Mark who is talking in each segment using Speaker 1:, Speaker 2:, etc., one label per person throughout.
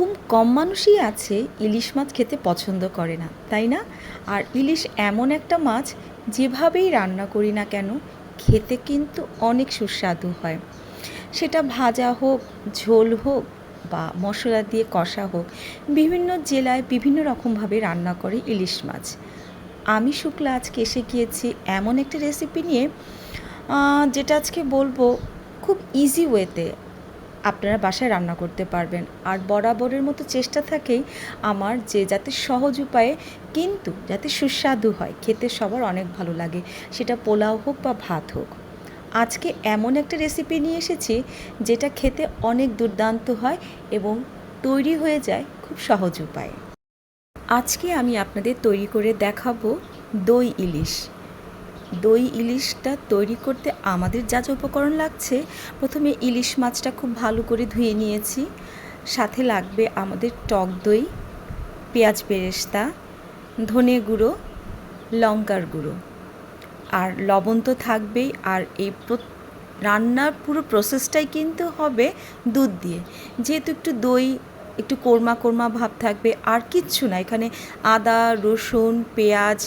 Speaker 1: খুব কম মানুষই আছে ইলিশ মাছ খেতে পছন্দ করে না, তাই না? আর ইলিশ এমন একটা মাছ যেভাবেই রান্না করি না কেন খেতে কিন্তু অনেক সুস্বাদু হয়। সেটা ভাজা হোক, ঝোল হোক বা মশলা দিয়ে কষা হোক, বিভিন্ন জেলায় বিভিন্ন রকমভাবে রান্না করে ইলিশ মাছ। আমি শুক্লা আজকে এসে গিয়েছি এমন একটা রেসিপি নিয়ে, যেটা আজকে বলবো খুব ইজি ওয়েতে আপনারা বাসায় রান্না করতে পারবেন। আর বরাবরের মতো চেষ্টা থাকেই আমার যে যাতে সহজ উপায়ে কিন্তু যাতে সুস্বাদু হয়, খেতে সবার অনেক ভালো লাগে, সেটা পোলাও হোক বা ভাত হোক। আজকে এমন একটা রেসিপি নিয়ে এসেছি যেটা খেতে অনেক দুর্দান্ত হয় এবং তৈরি হয়ে যায় খুব সহজ উপায়ে। আজকে আমি আপনাদের তৈরি করে দেখাবো দই ইলিশ। দই ইলিশটা তৈরি করতে আমাদের যা যা উপকরণ লাগছে, প্রথমে ইলিশ মাছটা খুব ভালো করে ধুয়ে নিয়েছি। সাথে লাগবে আমাদের টক দই, পেঁয়াজ বেরেস্তা, ধনে গুঁড়ো, লঙ্কার গুঁড়ো, আর লবণ তো থাকবেই। আর এই রান্নার পুরো প্রসেসটাই কিন্তু হবে দুধ দিয়ে, যেহেতু একটু দই একটু কোরমা কোরমা ভাব থাকবে, আর কিচ্ছু না। এখানে আদা, রসুন, পেঁয়াজ,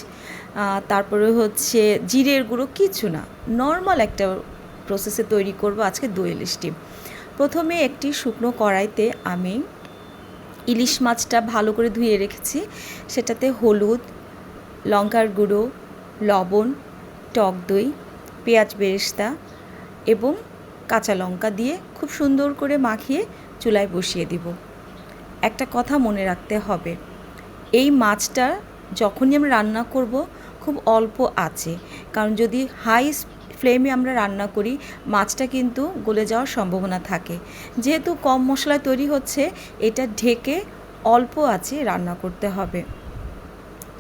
Speaker 1: তারপরে হচ্ছে জিরের গুঁড়ো, কিছু না। নর্মাল একটা প্রসেসে তৈরি করব আজকে দই ইলিশটি। প্রথমে একটি শুকনো কড়াইতে আমি ইলিশ মাছটা ভালো করে ধুয়ে রেখেছি, সেটাতে হলুদ, লঙ্কার গুঁড়ো, লবণ, টক দই, পেঁয়াজ বেরেস্তা এবং কাঁচা লঙ্কা দিয়ে খুব সুন্দর করে মাখিয়ে চুলায় বসিয়ে দিব। একটা কথা মনে রাখতে হবে, এই মাছটা যখনই আমরা রান্না করব খুব অল্প আঁচে, কারণ যদি হাই ফ্লেমে আমরা রান্না করি মাছটা কিন্তু গলে যাওয়ার সম্ভাবনা থাকে। যেহেতু কম মশলায় তৈরি হচ্ছে, এটা ঢেকে অল্প আঁচে রান্না করতে হবে,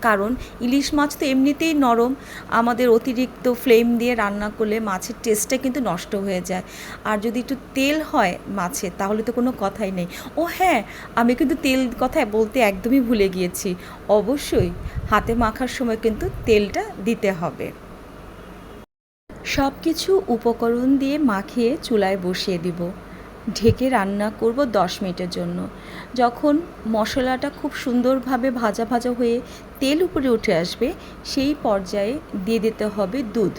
Speaker 1: কারণ ইলিশ মাছ তো এমনিতেই নরম। আমাদের অতিরিক্ত ফ্লেম দিয়ে রান্না করলে মাছের টেস্টটা কিন্তু নষ্ট হয়ে যায়। আর যদি একটু তেল হয় মাছে তাহলে তো কোনো কথাই নেই। ও হ্যাঁ, আমি কিন্তু তেল কথা বলতে একদমই ভুলে গিয়েছি। অবশ্যই হাতে মাখার সময় কিন্তু তেলটা দিতে হবে। সব কিছু উপকরণ দিয়ে মাখিয়ে চুলায় বসিয়ে দিব। ঢেকে রান্না করব 10 মিনিটের জন্য। যখন মশলাটা খুব সুন্দরভাবে ভাজা ভাজা হয়ে তেল উপরে উঠে আসবে, সেই পর্যায়ে দিয়ে দিতে হবে দুধ।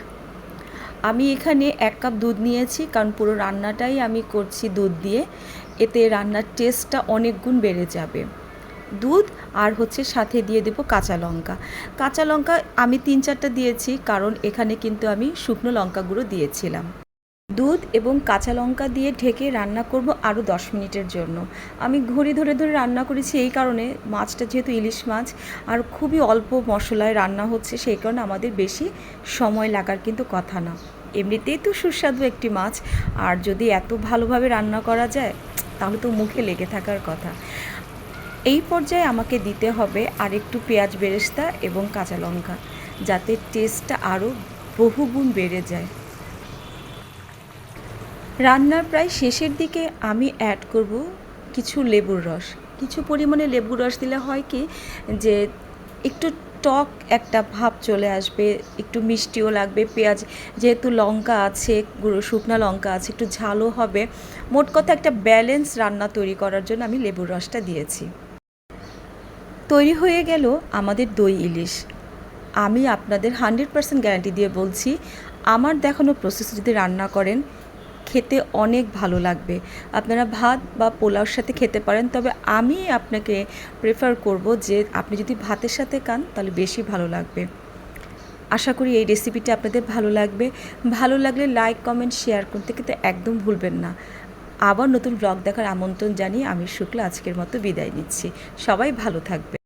Speaker 1: আমি এখানে 1 কাপ দুধ নিয়েছি, কারণ পুরো রান্নাটাই আমি করছি দুধ দিয়ে। এতে রান্নার টেস্টটা অনেক গুণ বেড়ে যাবে। দুধ আর হচ্ছে সাথে দিয়ে দেবো কাঁচা লঙ্কা। কাঁচা লঙ্কা আমি 3-4টা দিয়েছি, কারণ এখানে কিন্তু আমি শুকনো লঙ্কা গুঁড়ো দিয়েছিলাম। দুধ এবং কাঁচা লঙ্কা দিয়ে ঢেকে রান্না করব আরও 10 মিনিটের জন্য। আমি ঘড়ি ধরে ধরে রান্না করেছি এই কারণে, মাছটা যেহেতু ইলিশ মাছ আর খুবই অল্প মশলায় রান্না হচ্ছে, সেই কারণে আমাদের বেশি সময় লাগার কিন্তু কথা না। এমনিতেই তো সুস্বাদু একটি মাছ, আর যদি এত ভালোভাবে রান্না করা যায় তাহলে তো মুখে লেগে থাকার কথা। এই পর্যায়ে আমাকে দিতে হবে আর একটু পেঁয়াজ বেরেস্তা এবং কাঁচা লঙ্কা, যাতে টেস্টটা আরও বহুগুণ বেড়ে যায়। রান্নার প্রায় শেষের দিকে আমি অ্যাড করব কিছু লেবুর রস। কিছু পরিমাণে লেবুর রস দিলে হয় কি, যে একটু টক একটা ভাব চলে আসবে, একটু মিষ্টিও লাগবে। পেঁয়াজ যেহেতু লঙ্কা আছে, গুঁড়ো শুকনো লঙ্কা আছে, একটু ঝালও হবে। মোট কথা একটা ব্যালেন্স রান্না তৈরি করার জন্য আমি লেবুর রসটা দিয়েছি। তৈরি হয়ে গেল আমাদের দই ইলিশ। আমি আপনাদের 100% গ্যারান্টি দিয়ে বলছি, আমার দেখানো প্রসেস যদি রান্না করেন খেতে অনেক ভালো লাগবে। আপনারা ভাত বা পোলাওর সাথে খেতে পারেন, তবে আমি আপনাকে প্রেফার করব যে আপনি যদি ভাতের সাথে খান তাহলে বেশি ভালো লাগবে। আশা করি এই রেসিপিটা আপনাদের ভালো লাগবে। ভালো লাগলে লাইক, কমেন্ট, শেয়ার করতে কিন্তু একদম ভুলবেন না। আবার নতুন ব্লগ দেখার আমন্ত্রণ জানিয়ে আমি শুক্লা আজকের মতো বিদায় নিচ্ছি। সবাই ভালো থাকবেন।